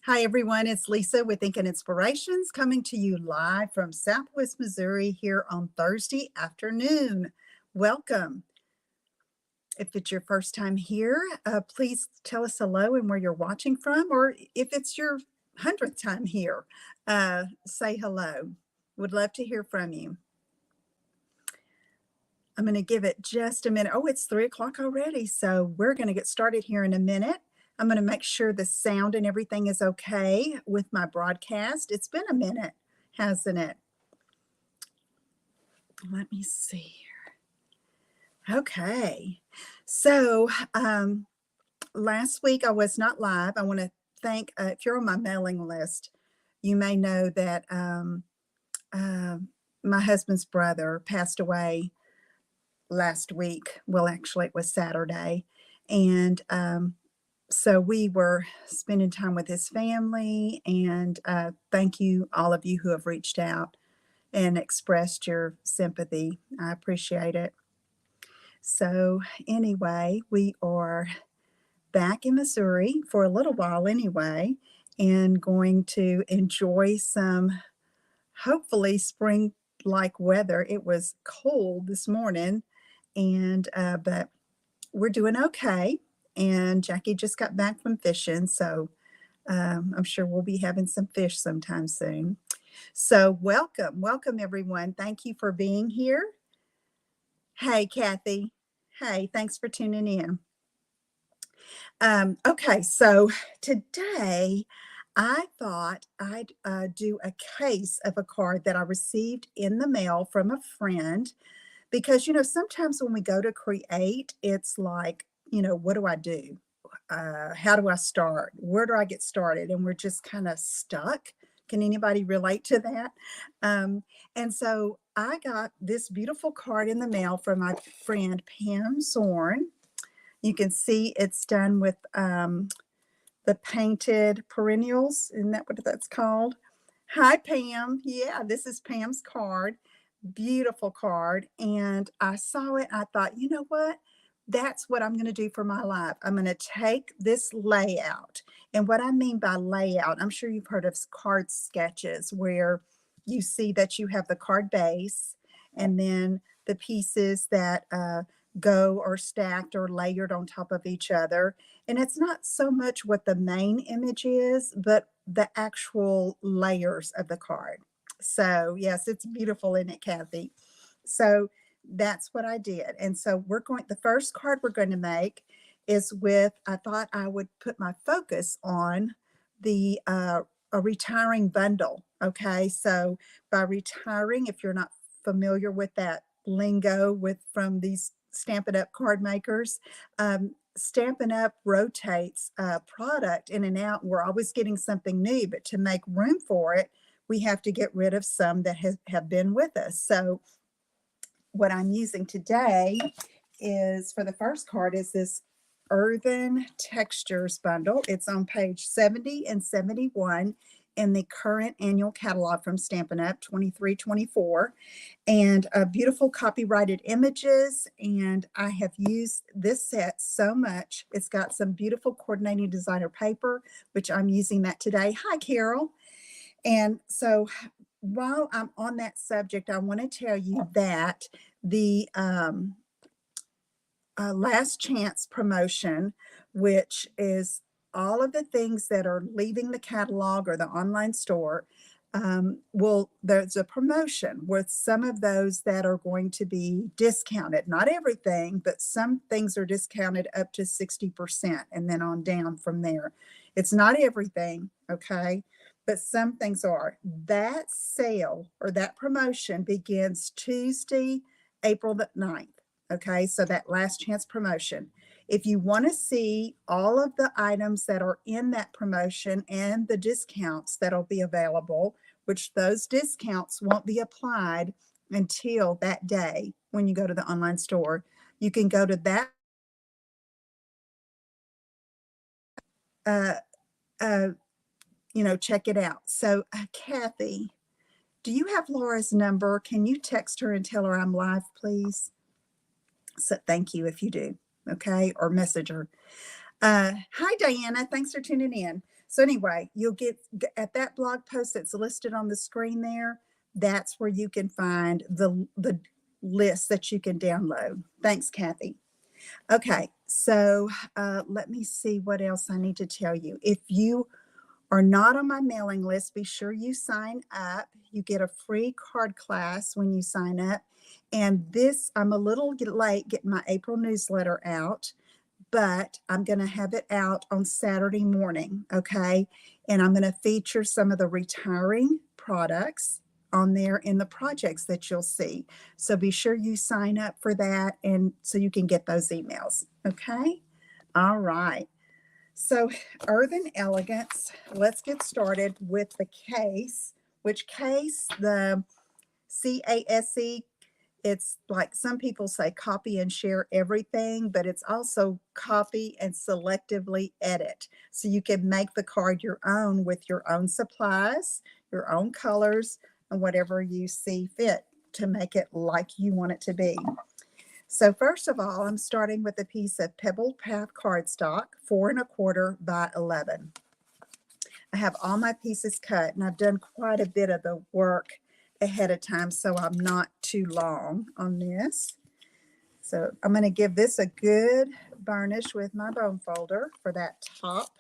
Hi, everyone. It's Lisa with Ink and Inspirations coming to you live from Southwest Missouri here on Thursday afternoon. Welcome. If it's your first time here, please tell us hello and where you're watching from, or if it's your 100th time here, say hello. Would love to hear from you. I'm going to give it just a minute. Oh, it's 3 o'clock already. So we're going to get started here in a minute. I'm going to make sure the sound and everything is okay with my broadcast. It's been a minute, hasn't it? Let me see here. Okay. So last week I was not live. I want to thank, if you're on my mailing list, you may know that uh, my husband's brother passed away last week. Well, actually, it was Saturday. And so we were spending time with his family. And thank you, all of you who have reached out and expressed your sympathy. I appreciate it. So, anyway, we are back in Missouri for a little while anyway, and going to enjoy some hopefully spring like weather. It was cold this morning, and but we're doing okay. And Jackie just got back from fishing, so I'm sure we'll be having some fish sometime soon. So welcome everyone. Thank you for being here. Hey, Kathy. Hey, thanks for tuning in. Okay, so today I thought I'd do a case of a card that I received in the mail from a friend because, sometimes when we go to create, it's like, what do I do? How do I start? Where do I get started? And we're just kind of stuck. Can anybody relate to that? And so I got this beautiful card in the mail from my friend Pam Zorn. You can see it's done with the painted perennials. Isn't that what that's called? Hi, Pam. Yeah, this is Pam's card. Beautiful card. And I saw it. I thought, you know what? That's what I'm going to do for my life. I'm going to take this layout. And what I mean by layout, I'm sure you've heard of card sketches where you see that you have the card base and then the pieces that go or stacked or layered on top of each other. And it's not so much what the main image is, but the actual layers of the card. So, yes, it's beautiful, isn't it, Kathy? So that's what I did. And so the first card we're going to make is I thought I would put my focus on a retiring bundle. Okay. So by retiring, if you're not familiar with that lingo from these Stampin' Up card makers, Stampin' Up rotates product in and out. We're always getting something new, but to make room for it, we have to get rid of some that have been with us. So what I'm using today is, for the first card, is this Earthen Textures bundle. It's on page 70 and 71 in the current annual catalog from Stampin' Up! 23-24, and beautiful copyrighted images. And I have used this set so much. It's got some beautiful coordinating designer paper, which I'm using that today. Hi, Carol. And so while I'm on that subject, I want to tell you that the Last Chance promotion, which is all of the things that are leaving the catalog or the online store, there's a promotion with some of those that are going to be discounted. Not everything, but some things are discounted up to 60% and then on down from there. It's not everything, okay? But some things are. That sale or that promotion begins Tuesday, April the 9th. Okay, so that Last Chance promotion. If you want to see all of the items that are in that promotion and the discounts that'll be available, which those discounts won't be applied until that day when you go to the online store, you can go to that. Check it out. So, Kathy, do you have Laura's number? Can you text her and tell her I'm live, please? So thank you if you do, okay, or message her. Hi, Diana. Thanks for tuning in. So anyway, you'll get at that blog post that's listed on the screen there. That's where you can find the list that you can download. Thanks, Kathy. Okay, so let me see what else I need to tell you. If you are not on my mailing list, be sure you sign up. You get a free card class when you sign up. And this, I'm a little late getting my April newsletter out, but I'm going to have it out on Saturday morning, okay? And I'm going to feature some of the retiring products on there in the projects that you'll see. So be sure you sign up for that and so you can get those emails, okay? All right. So Earthen Elegance, let's get started with the case, which case, the CASE, it's like some people say copy and share everything, but it's also copy and selectively edit. So you can make the card your own with your own supplies, your own colors, and whatever you see fit to make it like you want it to be. So first of all, I'm starting with a piece of Pebbled Path cardstock, 4 1/4 by 11. I have all my pieces cut, and I've done quite a bit of the work ahead of time, so I'm not too long on this. So I'm going to give this a good burnish with my bone folder for that top,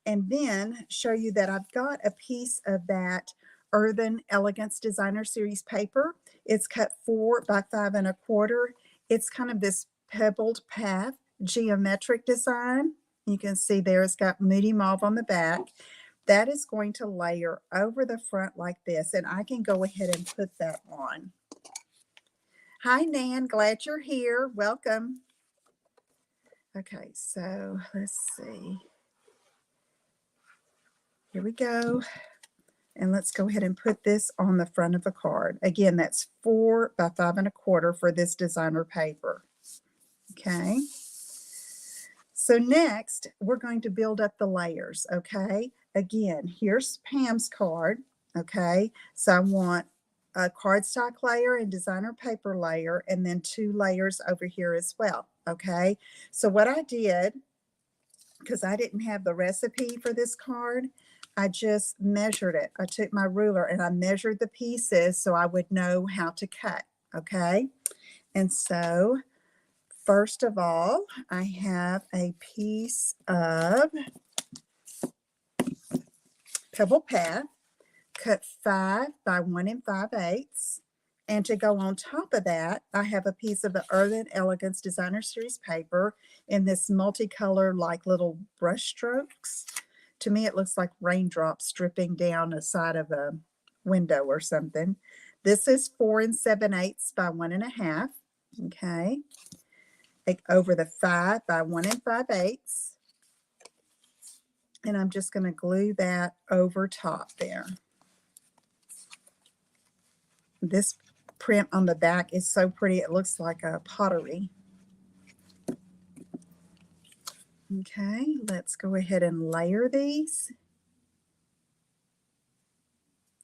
and then show you that I've got a piece of that Earthen Elegance Designer Series paper. It's cut 4 by 5 1/4. It's kind of this pebbled path geometric design. You can see there it's got Moody Mauve on the back. That is going to layer over the front like this, and I can go ahead and put that on. Hi, Nan. Glad you're here. Welcome. Okay, so let's see. Here we go. And let's go ahead and put this on the front of a card. Again, that's 4 by 5 1/4 for this designer paper. Okay. So next, we're going to build up the layers, okay? Again, here's Pam's card, okay? So I want a cardstock layer and designer paper layer, and then 2 layers over here as well, okay? So what I did, because I didn't have the recipe for this card, I just measured it. I took my ruler and I measured the pieces so I would know how to cut, okay? And so first of all, I have a piece of Pebble Path, cut 5 by 1 5/8. And to go on top of that, I have a piece of the Earthen Elegance Designer Series paper in this multicolor, like little brush strokes. To me, it looks like raindrops dripping down the side of a window or something. This is 4 7/8 by 1 1/2. Okay. Over the 5 by 1 5/8. And I'm just going to glue that over top there. This print on the back is so pretty. It looks like a pottery. Okay, let's go ahead and layer these.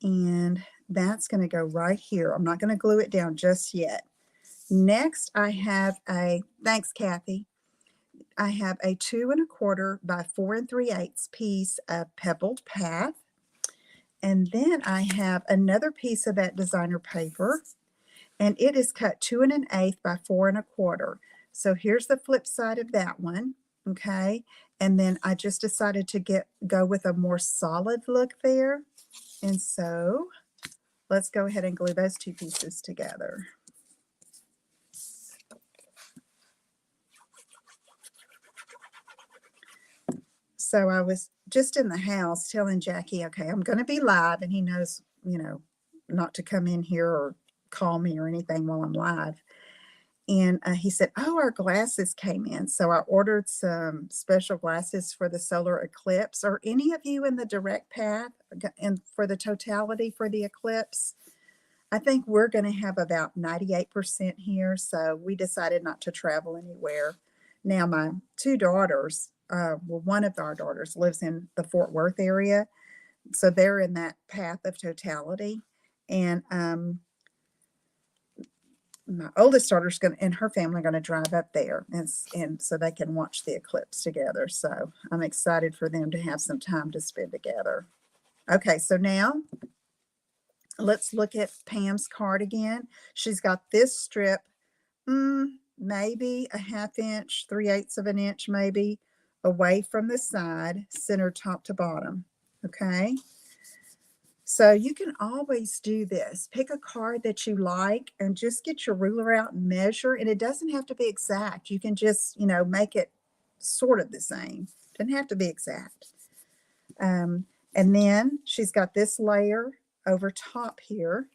And that's going to go right here. I'm not going to glue it down just yet. Next, I have a, thanks, Kathy. I have a 2 1/4 by 4 3/8 piece of Pebbled Path. And then I have another piece of that designer paper, and it is cut 2 1/8 by 4 1/4. So here's the flip side of that one, okay? And then I just decided to go with a more solid look there. And so let's go ahead and glue those 2 pieces together. So I was just in the house telling Jackie, okay, I'm going to be live, and he knows, not to come in here or call me or anything while I'm live. And he said, oh, our glasses came in. So I ordered some special glasses for the solar eclipse. Are any of you in the direct path and for the totality for the eclipse? I think we're going to have about 98% here. So we decided not to travel anywhere. Now, my 2 daughters, one of our daughters lives in the Fort Worth area. So they're in that path of totality. And my oldest daughter's going to, and her family are going to drive up there, and so they can watch the eclipse together. So I'm excited for them to have some time to spend together. Okay, so now let's look at Pam's card again. She's got this strip, maybe a 1/2 inch, 3/8 of an inch, maybe away from the side, center top to bottom. Okay. So you can always do this. Pick a card that you like and just get your ruler out and measure. And it doesn't have to be exact. You can just, make it sort of the same. Doesn't have to be exact. And then she's got this layer over top here.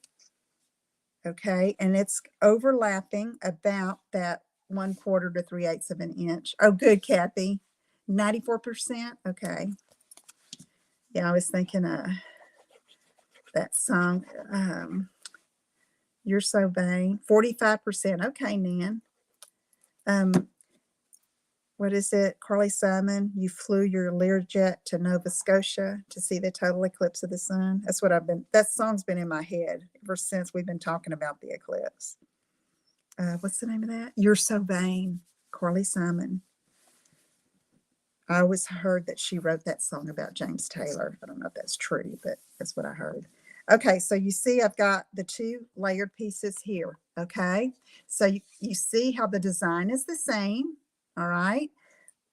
Okay. And it's overlapping about that 1/4 to 3/8 of an inch. Oh, good, Kathy. 94%. Okay. Yeah, I was thinking that song, You're So Vain. 45%. Okay, Nan. What is it? Carly Simon, you flew your Learjet to Nova Scotia to see the total eclipse of the sun. That's what that song's been in my head ever since we've been talking about the eclipse. What's the name of that? You're So Vain, Carly Simon. I always heard that she wrote that song about James Taylor. I don't know if that's true, but that's what I heard. Okay, so you see I've got the 2 layered pieces here, okay? So you see how the design is the same, all right?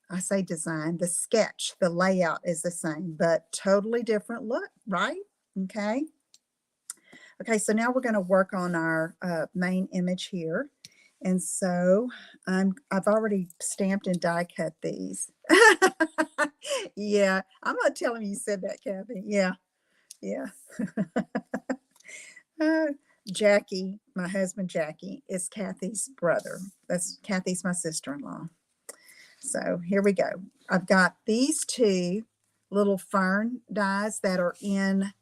I say design, the sketch, the layout is the same, but totally different look, right? Okay. Okay, so now we're going to work on our main image here. And so I've already stamped and die cut these. Yeah, I'm not telling you said that, Kathy. Yeah, yeah. Jackie, my husband Jackie, is Kathy's brother. Kathy's my sister-in-law. So here we go. I've got these 2 little fern dies that are in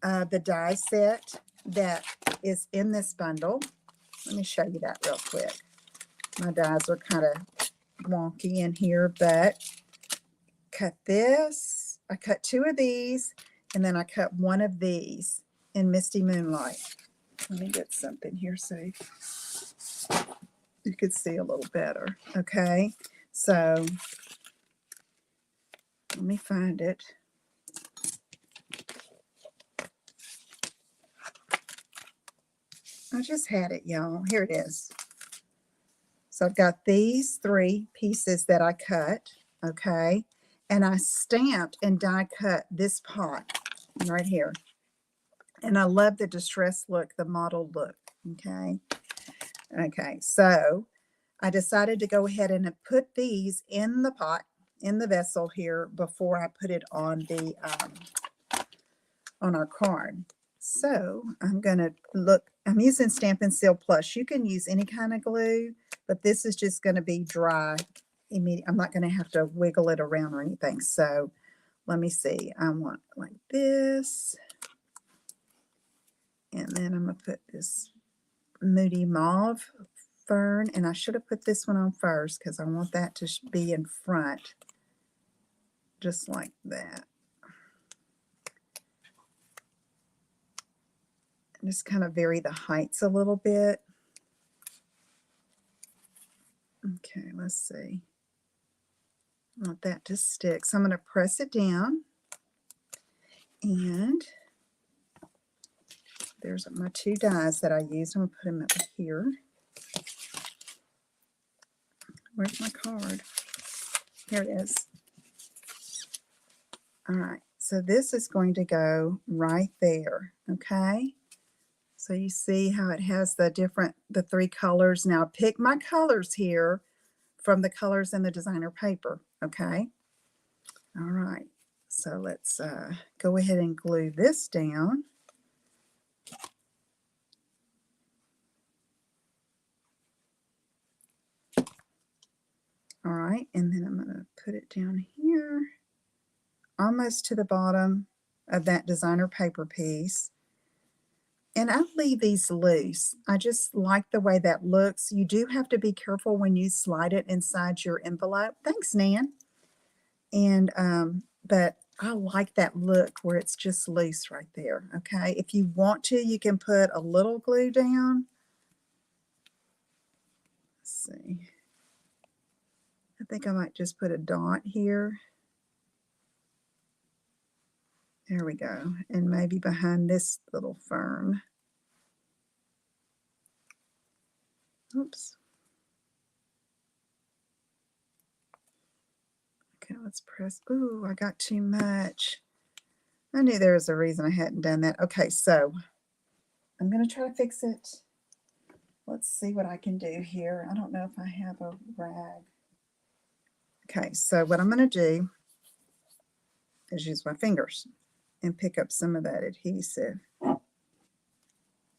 the die set that is in this bundle. Let me show you that real quick. My dies are kind of wonky in here, but cut this. I cut 2 of these, and then I cut 1 of these in Misty Moonlight. Let me get something here so you could see a little better. Okay, so let me find it. I just had it, y'all. Here it is. So I've got these 3 pieces that I cut, okay? And I stamped and die cut this pot right here. And I love the distressed look, the mottled look, okay? Okay, so I decided to go ahead and put these in the pot, in the vessel here, before I put it on the on our card. So I'm going to look, I'm using Stampin' Seal Plus. You can use any kind of glue, but this is just going to be dry immediately. I'm not going to have to wiggle it around or anything. So let me see. I want like this. And then I'm going to put this Moody Mauve fern. And I should have put this one on first because I want that to be in front. Just like that. Just kind of vary the heights a little bit. Okay, let's see. I want that to stick. So I'm going to press it down. And there's my 2 dies that I used. I'm going to put them up here. Where's my card? Here it is. All right. So this is going to go right there. Okay. So you see how it has the 3 colors. Now pick my colors here from the colors in the designer paper. Okay. All right. So let's go ahead and glue this down. All right. And then I'm going to put it down here, almost to the bottom of that designer paper piece. And I leave these loose. I just like the way that looks. You do have to be careful when you slide it inside your envelope. Thanks, Nan. And, but I like that look where it's just loose right there. Okay. If you want to, you can put a little glue down. think I might just put a dot here. There we go. And maybe behind this little fern. Oops. Okay, let's press. Ooh, I got too much. I knew there was a reason I hadn't done that. Okay, so I'm going to try to fix it. Let's see what I can do here. I don't know if I have a rag. Okay, so what I'm going to do is use my fingers and pick up some of that adhesive.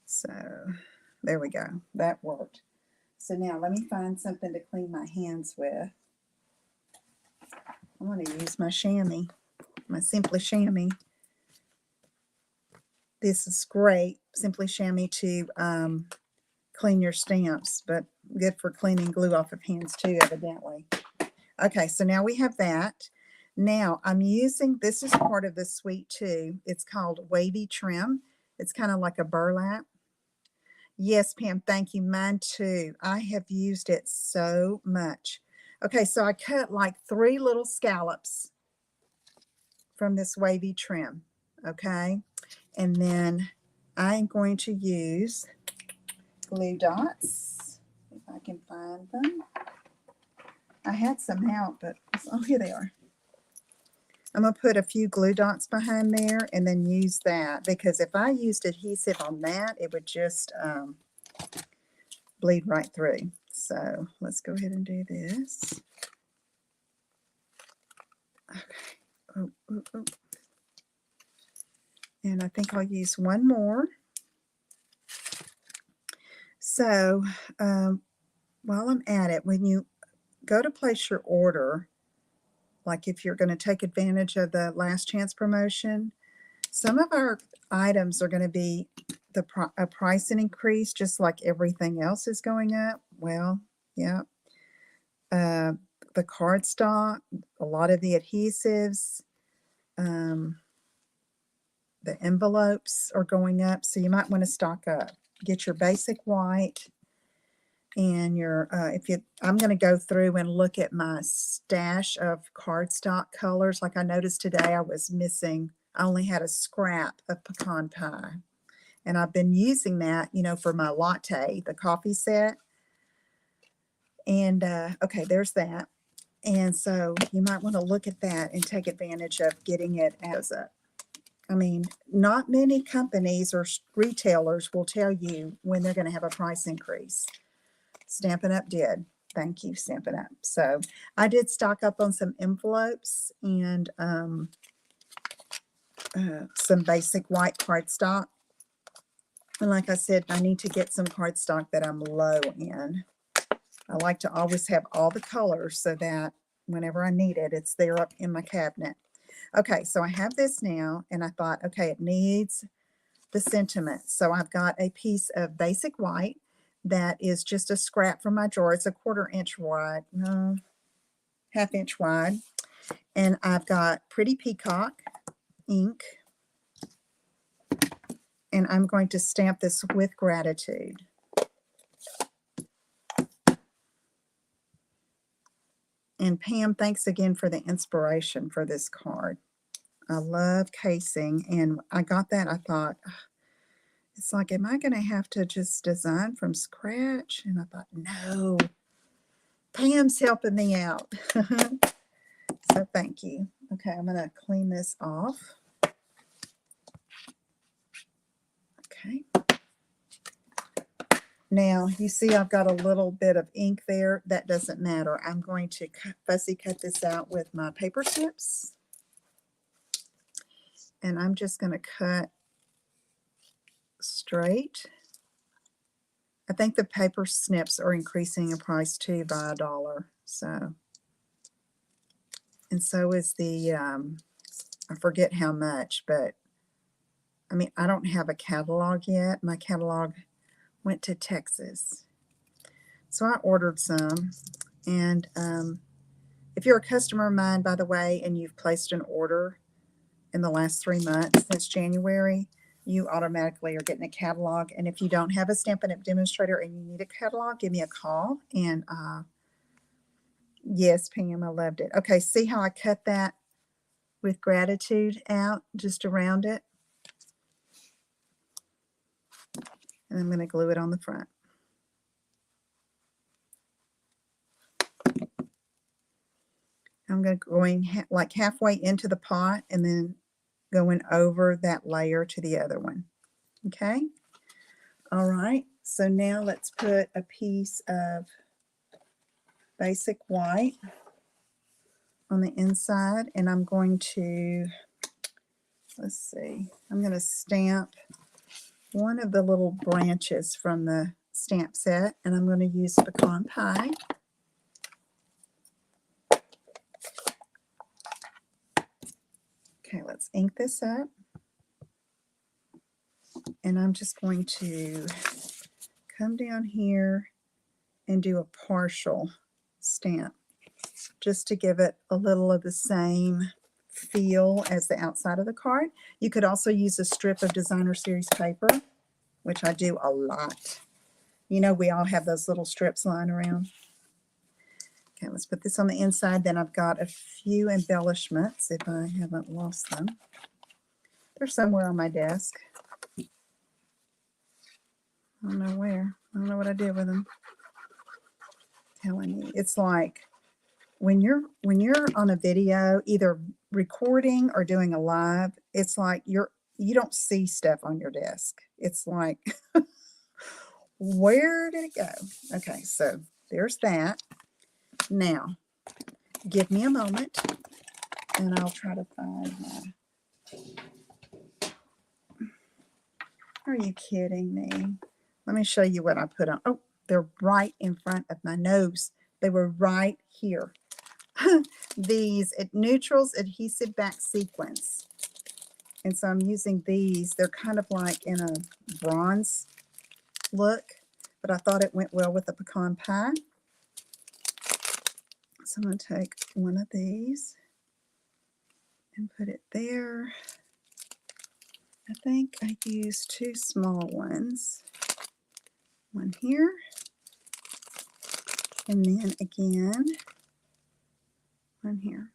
So there we go. That worked. So now let me find something to clean my hands with. I want to use my chamois, my Simply Chamois. This is great, Simply Chamois, to clean your stamps, but good for cleaning glue off of hands too, evidently. Okay, so now we have that. Now I'm using, this is part of the Sweet 2. It's called Wavy Trim. It's kind of like a burlap. Yes, Pam, thank you. Mine too. I have used it so much. Okay, so I cut like 3 little scallops from this Wavy Trim. Okay, and then I'm going to use glue dots, if I can find them. I had some out, but oh, here they are. I'm going to put a few glue dots behind there and then use that, because if I used adhesive on that, it would just bleed right through. So let's go ahead and do this. Okay. Oh, oh, oh. And I think I'll use one more. So while I'm at it, when you go to place your order, like if you're going to take advantage of the last chance promotion, some of our items are going to be a price increase, just like everything else is going up. Well, yeah. The cardstock, a lot of the adhesives, the envelopes are going up, so you might want to stock up. Get your basic white and your, I'm going to go through and look at my stash of cardstock colors. Like I noticed today I was missing, I only had a scrap of pecan pie. And I've been using that, you know, for my latte, the coffee set. And, okay, there's that. And so you might want to look at that and take advantage of getting it as a, I mean, not many companies or retailers will tell you when they're going to have a price increase. Stampin' Up! Did. Thank you, Stampin' Up! So I did stock up on some envelopes and some basic white cardstock. And like I said, I need to get some cardstock that I'm low in. I like to always have all the colors so that whenever I need it, it's there up in my cabinet. Okay, so I have this now, and I thought, okay, it needs the sentiment. So I've got a piece of basic white that is just a scrap from my drawer. It's a 1/4 inch wide, no, 1/2 inch wide. And I've got Pretty Peacock ink. And I'm going to stamp this with gratitude. And Pam, thanks again for the inspiration for this card. I love casing, and I got that. I thought, it's like, am I going to have to just design from scratch? And I thought, no, Pam's helping me out. So thank you. Okay, I'm going to clean this off. Okay. Now, you see I've got a little bit of ink there. That doesn't matter. I'm going to fussy cut this out with my paper tips. And I'm just going to cut straight. I think the paper snips are increasing in price too by $1. So, and so is the, I forget how much, but I mean, I don't have a catalog yet. My catalog went to Texas. So I ordered some. And if you're a customer of mine, by the way, and you've placed an order in the last 3 months since January, you automatically are getting a catalog. And if you don't have a Stampin' Up! Demonstrator and you need a catalog, give me a call and Yes, Pam, I loved it. Okay, see how I cut that with gratitude out just around it? And I'm going to glue it on the front. I'm going like halfway into the pot and then going over that layer to the other one. Okay. All right. So now let's put a piece of basic white on the inside, and I'm going to, let's see, I'm going to stamp one of the little branches from the stamp set, and I'm going to use pecan pie. Okay, let's ink this up. And I'm just going to come down here and do a partial stamp just to give it a little of the same feel as the outside of the card. You could also use a strip of designer series paper, which I do a lot. You know, we all have those little strips lying around. Okay, let's put this on the inside. Then I've got a few embellishments if I haven't lost them. They're somewhere on my desk. I don't know where. I don't know what I did with them. Telling you, it's like when you're on a video, either recording or doing a live, it's like you don't see stuff on your desk. It's like, where did it go? Okay, so there's that. Now, give me a moment, and I'll try to find my. Are you kidding me? Let me show you what I put on. Oh, they're right in front of my nose. They were right here. These Neutrals Adhesive Back Sequins. And so I'm using these. They're kind of like in a bronze look, but I thought it went well with the pecan pie. So I'm going to take one of these and put it there. I think I used two small ones. One here. And then again, one here.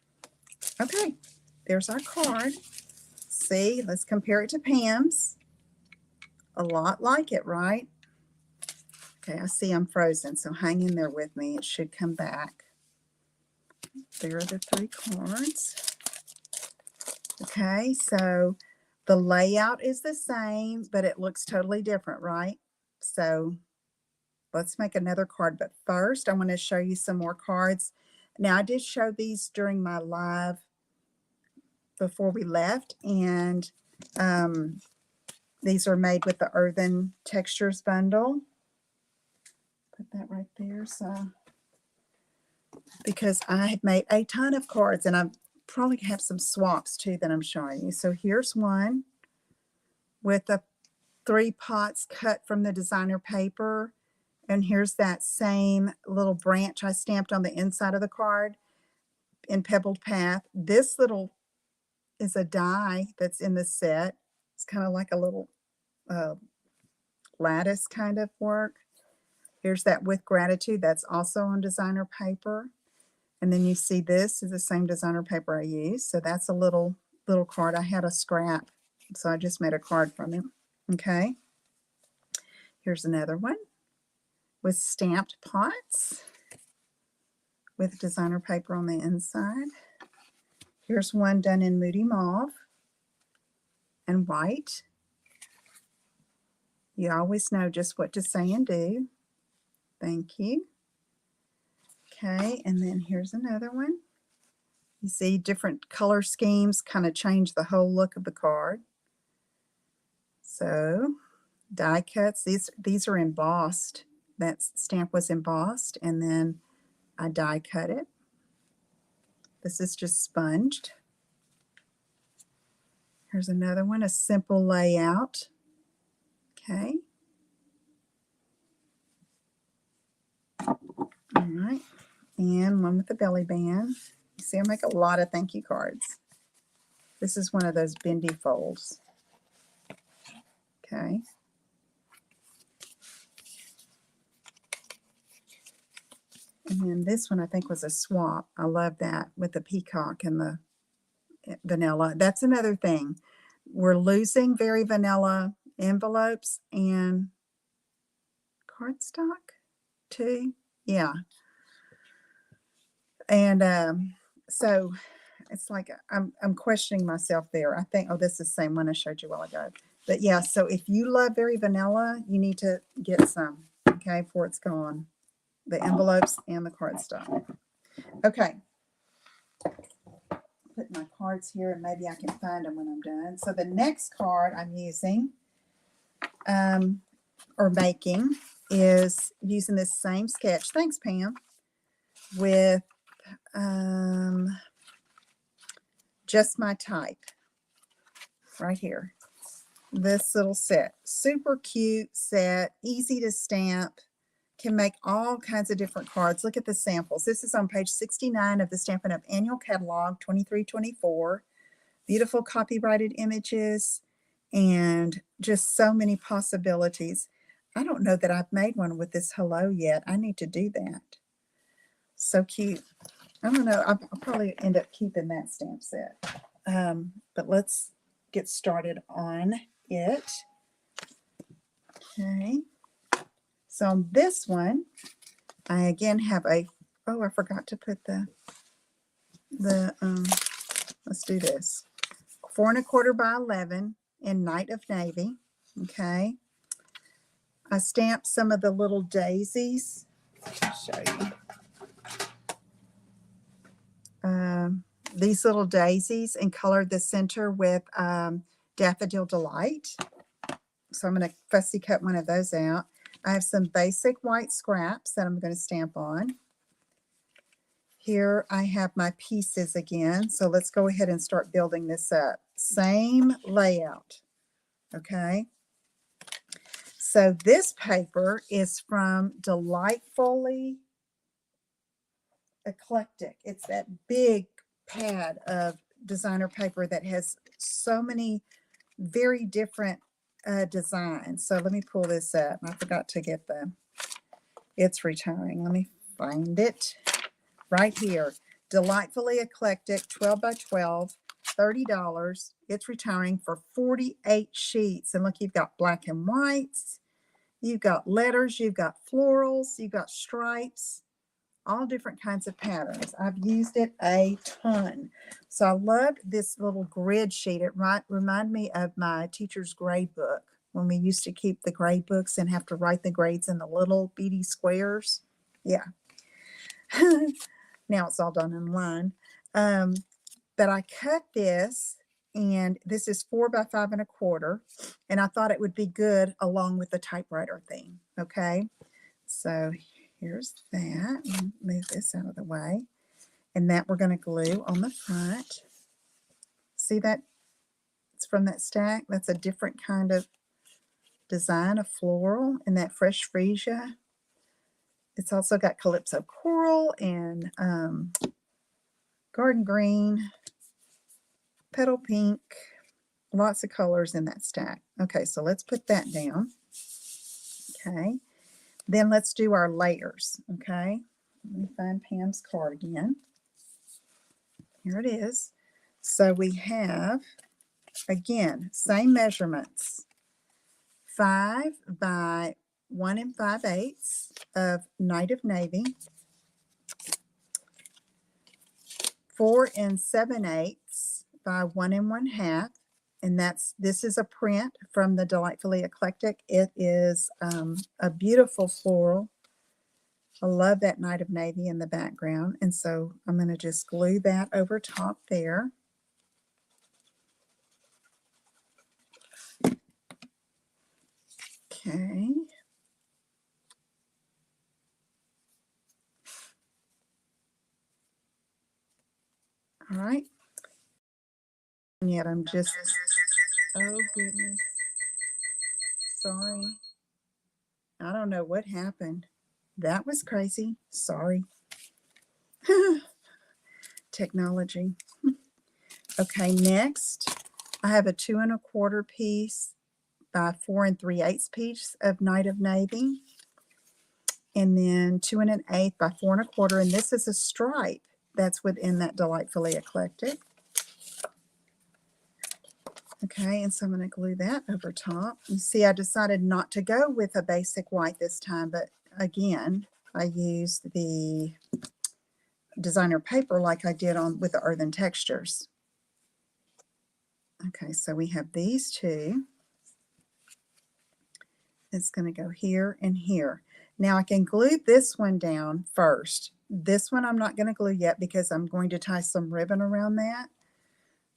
Okay, there's our card. See, let's compare it to Pam's. A lot like it, right? Okay, I see I'm frozen, so hang in there with me. It should come back. There are the three cards. Okay, so the layout is the same, but it looks totally different, right? So let's make another card. But first, I want to show you some more cards. Now, I did show these during my live before we left, and these are made with the Earthen Textures bundle. Put that right there. So, because I have made a ton of cards, and I probably have some swaps too that I'm showing you. So here's one with the 3 pots cut from the designer paper. And here's that same little branch I stamped on the inside of the card in Pebbled Path. This little is a die that's in the set. It's kind of like a little lattice kind of work. Here's that With Gratitude. That's also on designer paper. And then you see this is the same designer paper I used. So that's a little card. I had a scrap, so I just made a card from it. Okay. Here's another one with stamped pots with designer paper on the inside. Here's one done in Moody Mauve and white. You always know just what to say and do. Thank you. Okay, and then here's another one. You see different color schemes kind of change the whole look of the card. So die cuts, these are embossed. That stamp was embossed, and then I die cut it. This is just sponged. Here's another one, a simple layout. Okay. All right. And one with the belly band. You see, I make a lot of thank you cards. This is one of those bendy folds. Okay. And then this one I think was a swap. I love that with the peacock and the vanilla. That's another thing. We're losing very vanilla envelopes and cardstock too. Yeah. And so it's like I'm questioning myself there. I think, oh, this is the same one I showed you a while ago. But yeah, so if you love very vanilla, you need to get some, okay, before it's gone. The envelopes and the cardstock. Okay. Put my cards here and maybe I can find them when I'm done. So the next card I'm using or making is using this same sketch. Thanks, Pam. With Just My Type right here. This little set. Super cute set, easy to stamp, can make all kinds of different cards. Look at the samples. This is on page 69 of the Stampin' Up! Annual Catalog 2324. Beautiful copyrighted images and just so many possibilities. I don't know that I've made one with this hello yet. I need to do that. So cute. I don't know. I'll probably end up keeping that stamp set. But let's get started on it. Okay. So on this one, I again have a, oh, I forgot to put let's do this. 4 1/4 by 11 in Night of Navy. Okay. I stamped some of the little daisies. I'll show you. These little daisies and colored the center with Daffodil Delight. So I'm going to fussy cut one of those out. I have some basic white scraps that I'm going to stamp on. Here I have my pieces again. So let's go ahead and start building this up. Same layout. Okay. So this paper is from Delightfully Eclectic. It's that big pad of designer paper that has so many very different designs. So let me pull this up. I forgot to get it's retiring. Let me find it right here. Delightfully Eclectic, 12 by 12, $30. It's retiring for 48 sheets. And look, you've got black and whites, you've got letters, you've got florals, you've got stripes, all different kinds of patterns. I've used it a ton. So I loved this little grid sheet. It reminded me of my teacher's grade book when we used to keep the grade books and have to write the grades in the little beady squares. Yeah. Now it's all done in line. But I cut this, and this is 4 by 5 1/4, and I thought it would be good along with the typewriter theme. Okay. So here's that. Move this out of the way. And that we're going to glue on the front. See that? It's from that stack. That's a different kind of design of floral and that fresh freesia. It's also got Calypso Coral and Garden Green, Petal Pink, lots of colors in that stack. Okay, so let's put that down. Okay. Then let's do our layers, okay? Let me find Pam's card again. Here it is. So we have, again, same measurements. 5 by 1 5/8 of Night of Navy. 4 7/8 by 1 1/2. And this is a print from the Delightfully Eclectic. It is a beautiful floral. I love that Night of Navy in the background. And so I'm going to just glue that over top there. Okay. All right. And yet I'm just, oh goodness. Sorry. I don't know what happened. That was crazy. Sorry. Technology. Okay, next I have a 2 1/4 piece by 4 3/8 piece of Night of Navy. and then 2 1/8 by 4 1/4, and this is a stripe that's within that Delightfully Eclectic. Okay, and so I'm going to glue that over top. You see, I decided not to go with a basic white this time, but again, I used the designer paper like I did on with the Earthen Textures. Okay, so we have these two. It's going to go here and here. Now I can glue this one down first. This one I'm not going to glue yet because I'm going to tie some ribbon around that.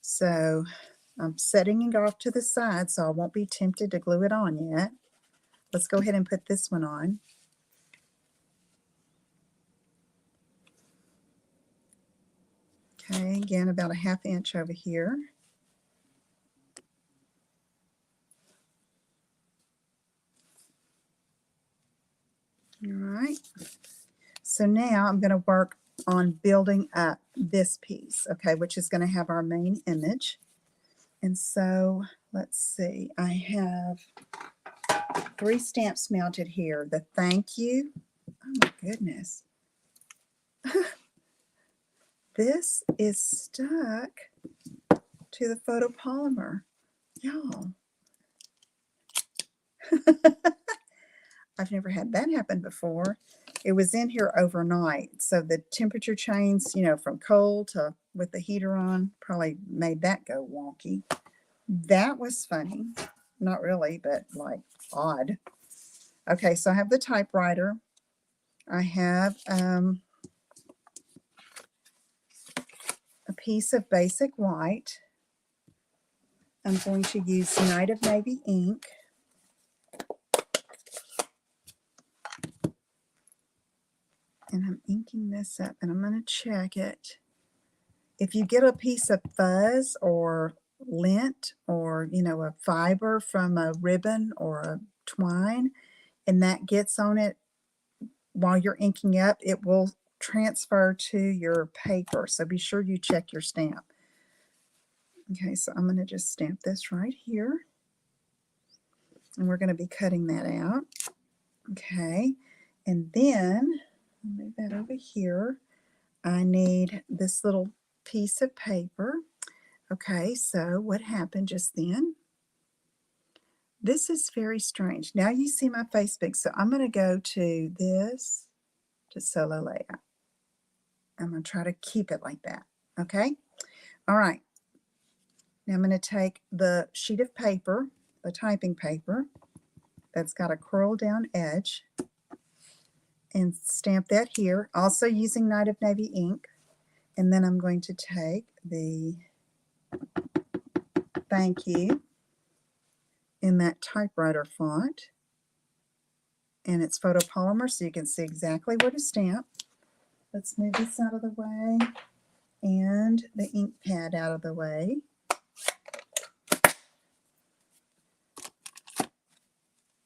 So I'm setting it off to the side so I won't be tempted to glue it on yet. Let's go ahead and put this one on. Okay, again about a 1/2 inch over here. All right. So now I'm going to work on building up this piece, okay, which is going to have our main image. And so let's see, I have 3 stamps mounted here. The thank you. Oh my goodness. This is stuck to the photopolymer. Y'all. I've never had that happen before. It was in here overnight, so the temperature change, you know, from cold to with the heater on probably made that go wonky. That was funny. Not really, but like odd. Okay, so I have the typewriter. I have a piece of basic white. I'm going to use Night of Navy ink. And I'm inking this up, and I'm going to check it. If you get a piece of fuzz or lint or, you know, a fiber from a ribbon or a twine, and that gets on it while you're inking up, it will transfer to your paper. So be sure you check your stamp. Okay, so I'm going to just stamp this right here. And we're going to be cutting that out. Okay, and then move that over here. I need this little piece of paper. Okay, so what happened just then? This is very strange. Now you see my face big, so I'm going to go to this, to solo layout. I'm going to try to keep it like that. Okay, all right. Now I'm going to take the sheet of paper, the typing paper, that's got a curl down edge, and stamp that here, also using Night of Navy ink. And then I'm going to take the thank you in that typewriter font, and it's photopolymer so you can see exactly where to stamp. Let's move this out of the way and the ink pad out of the way.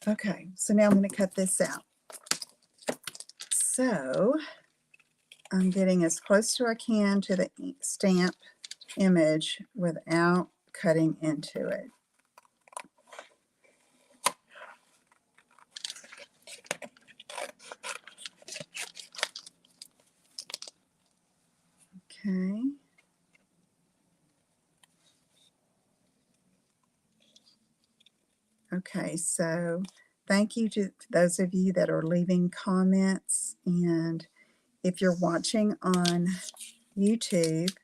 Okay, so now I'm going to cut this out. So I'm getting as close as I can to the stamp image without cutting into it. Okay. Okay, so thank you to those of you that are leaving comments, and if you're watching on YouTube,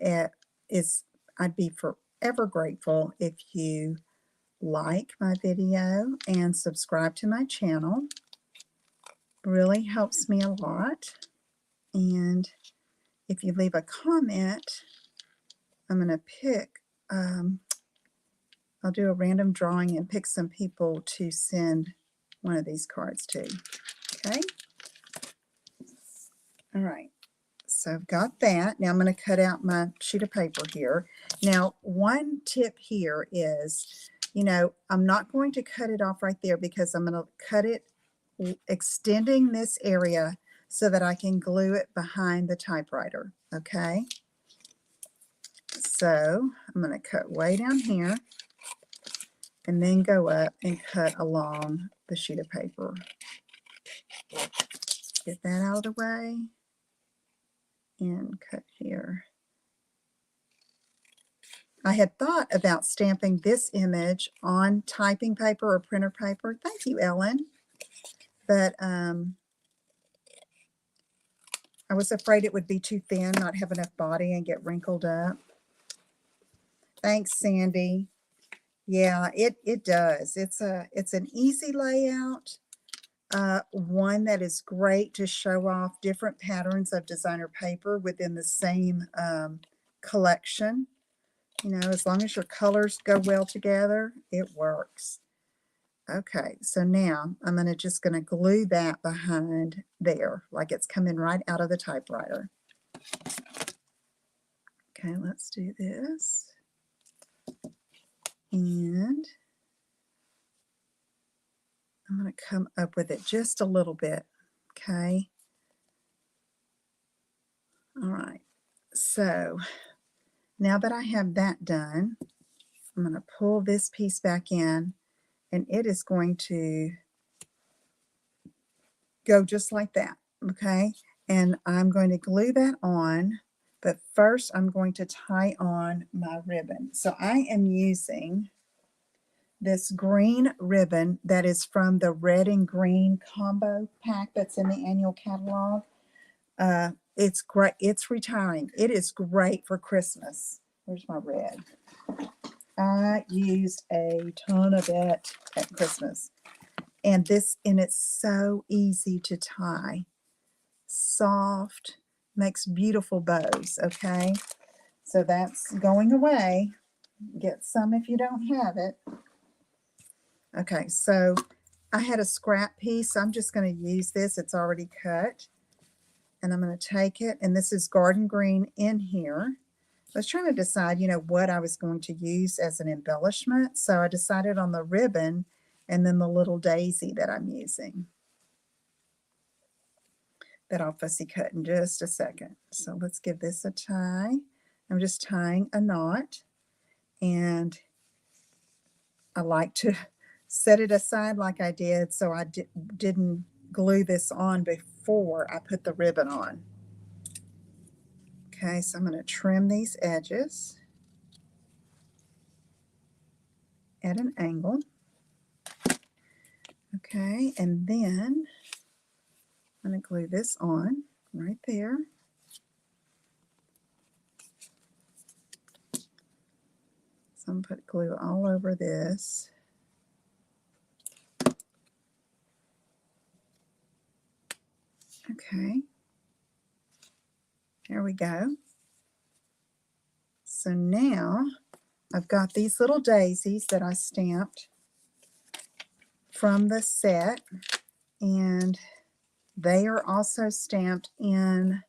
I'd be forever grateful if you like my video and subscribe to my channel. Really helps me a lot. And if you leave a comment, I'm going to pick, I'll do a random drawing and pick some people to send one of these cards to. Okay? All right. So I've got that. Now I'm going to cut out my sheet of paper here. Now, one tip here is, you know, I'm not going to cut it off right there because I'm going to cut it extending this area so that I can glue it behind the typewriter. Okay? So I'm going to cut way down here and then go up and cut along the sheet of paper. Get that out of the way and cut here. I had thought about stamping this image on typing paper or printer paper. Thank you, Ellen. But I was afraid it would be too thin, not have enough body, and get wrinkled up. Thanks, Sandy. Yeah, it does. It's an easy layout. One that is great to show off different patterns of designer paper within the same collection. You know, as long as your colors go well together, it works. Okay, so now I'm just going to glue that behind there, like it's coming right out of the typewriter. Okay, let's do this. And I'm going to come up with it just a little bit, okay? All right, so now that I have that done, I'm going to pull this piece back in, and it is going to go just like that, okay? And I'm going to glue that on, but first I'm going to tie on my ribbon. So I am using this green ribbon that is from the red and green combo pack that's in the annual catalog. It's great. It's retiring. It is great for Christmas. Where's my red? I used a ton of it at Christmas. And it's so easy to tie. Soft, makes beautiful bows, okay? So that's going away. Get some if you don't have it. Okay, so I had a scrap piece. I'm just going to use this. It's already cut. And I'm going to take it, and this is garden green in here. I was trying to decide, you know, what I was going to use as an embellishment. So I decided on the ribbon and then the little daisy that I'm using. That I'll fussy cut in just a second. So let's give this a tie. I'm just tying a knot, and I like to set it aside like I did so I didn't glue this on before I put the ribbon on. Okay, so I'm going to trim these edges at an angle. Okay, and then I'm going to glue this on right there. So I'm going to put glue all over this. Okay, there we go. So now I've got these little daisies that I stamped from the set, and they are also stamped in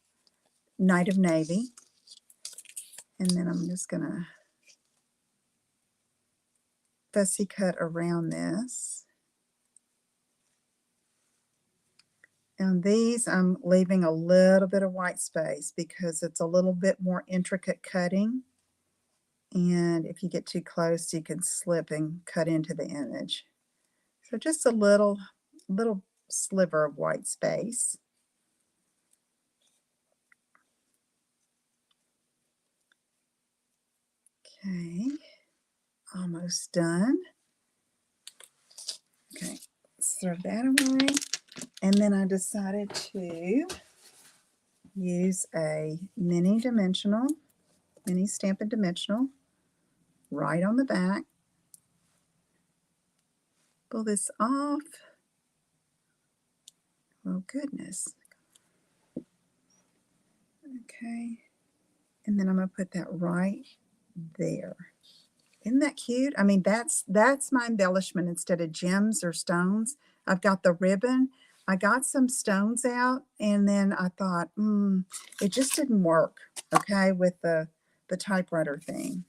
Night of Navy. And then I'm just going to fussy cut around this. And these I'm leaving a little bit of white space because it's a little bit more intricate cutting. And if you get too close, you can slip and cut into the image. So just a little sliver of white space. Okay, almost done. Okay, let's throw that away. And then I decided to use a mini Stampin' Dimensional right on the back. Pull this off. Oh, goodness. Okay. And then I'm going to put that right there. Isn't that cute? I mean, that's my embellishment. Instead of gems or stones, I've got the ribbon. I got some stones out, and then I thought, it just didn't work, okay, with the typewriter thing.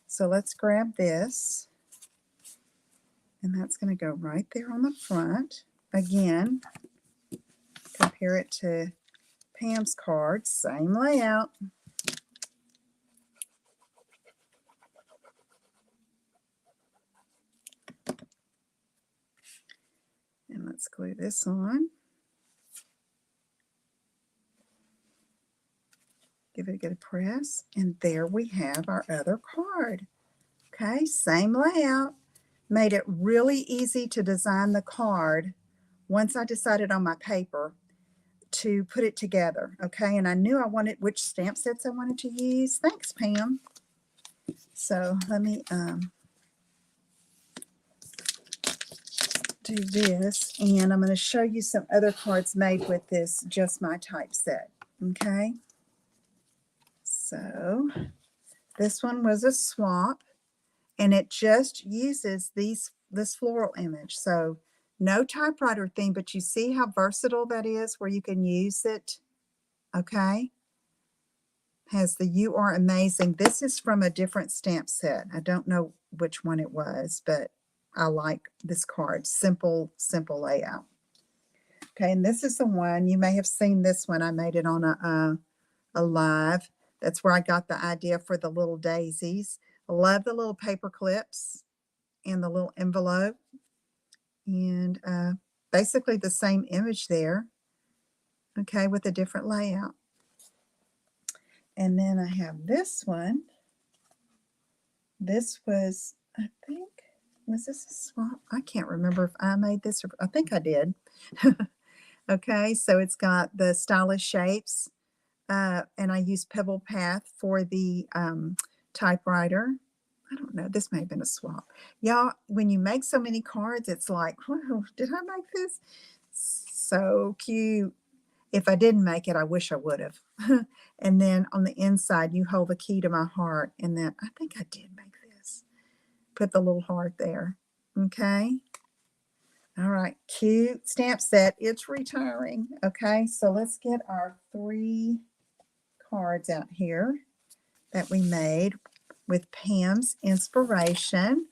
So let's grab this, and that's going to go right there on the front. Again, compare it to Pam's card, same layout. And let's glue this on. Give it a good press. And there we have our other card. Okay, same layout. Made it really easy to design the card once I decided on my paper to put it together. Okay, and I knew I wanted which stamp sets I wanted to use. Thanks, Pam. So let me do this, and I'm going to show you some other cards made with this Just My Type set. Okay, so this one was a swap, and it just uses this floral image. So no typewriter theme, but you see how versatile that is, where you can use it. Okay, has the You Are Amazing. This is from a different stamp set. I don't know which one it was, but I like this card. Simple layout. Okay, and this is the one, you may have seen this one. I made it on a live. That's where I got the idea for the little daisies. I love the little paper clips and the little envelope. And basically the same image there, okay, with a different layout. And then I have this one. This was, I think, was this a swap? I can't remember if I made this or I think I did. Okay, so it's got the stylish shapes, and I used Pebble Path for the typewriter. I don't know, this may have been a swap. Y'all, when you make so many cards, it's like, whoa, did I make this? So cute. If I didn't make it, I wish I would have. And then on the inside, you hold the key to my heart. And then I think I did make this. Put the little heart there. Okay. All right. Cute stamp set. It's retiring. Okay. So let's get our 3 cards out here that we made with Pam's inspiration.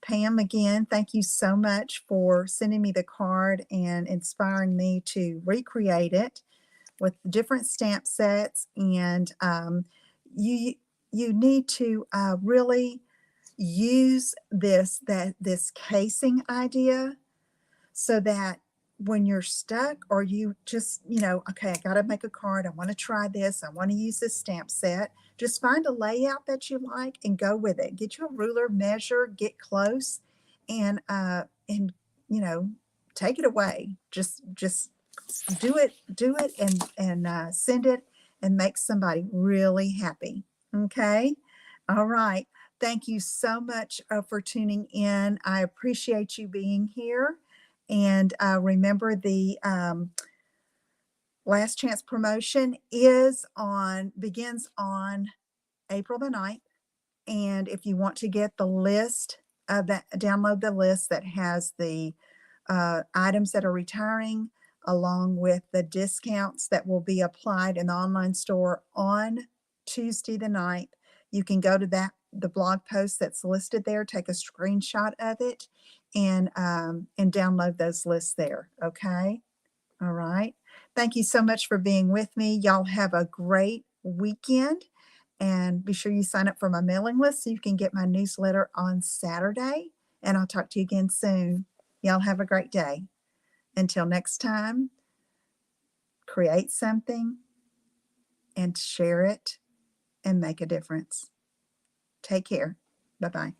Pam, again, thank you so much for sending me the card and inspiring me to recreate it with different stamp sets. And you need to really use this casing idea so that when you're stuck or you just, okay, I got to make a card. I want to try this. I want to use this stamp set. Just find a layout that you like and go with it. Get you a ruler, measure, get close, and take it away. Just do it and send it and make somebody really happy. Okay. All right. Thank you so much for tuning in. I appreciate you being here. And remember, the Last Chance promotion begins on April the 9th. And if you want to get the list, download the list that has the items that are retiring, along with the discounts that will be applied in the online store on Tuesday the 9th. You can go to the blog post that's listed there, take a screenshot of it, and download those lists there. Okay. All right. Thank you so much for being with me. Y'all have a great weekend, and be sure you sign up for my mailing list so you can get my newsletter on Saturday. And I'll talk to you again soon. Y'all have a great day. Until next time, create something and share it and make a difference. Take care. Bye-bye.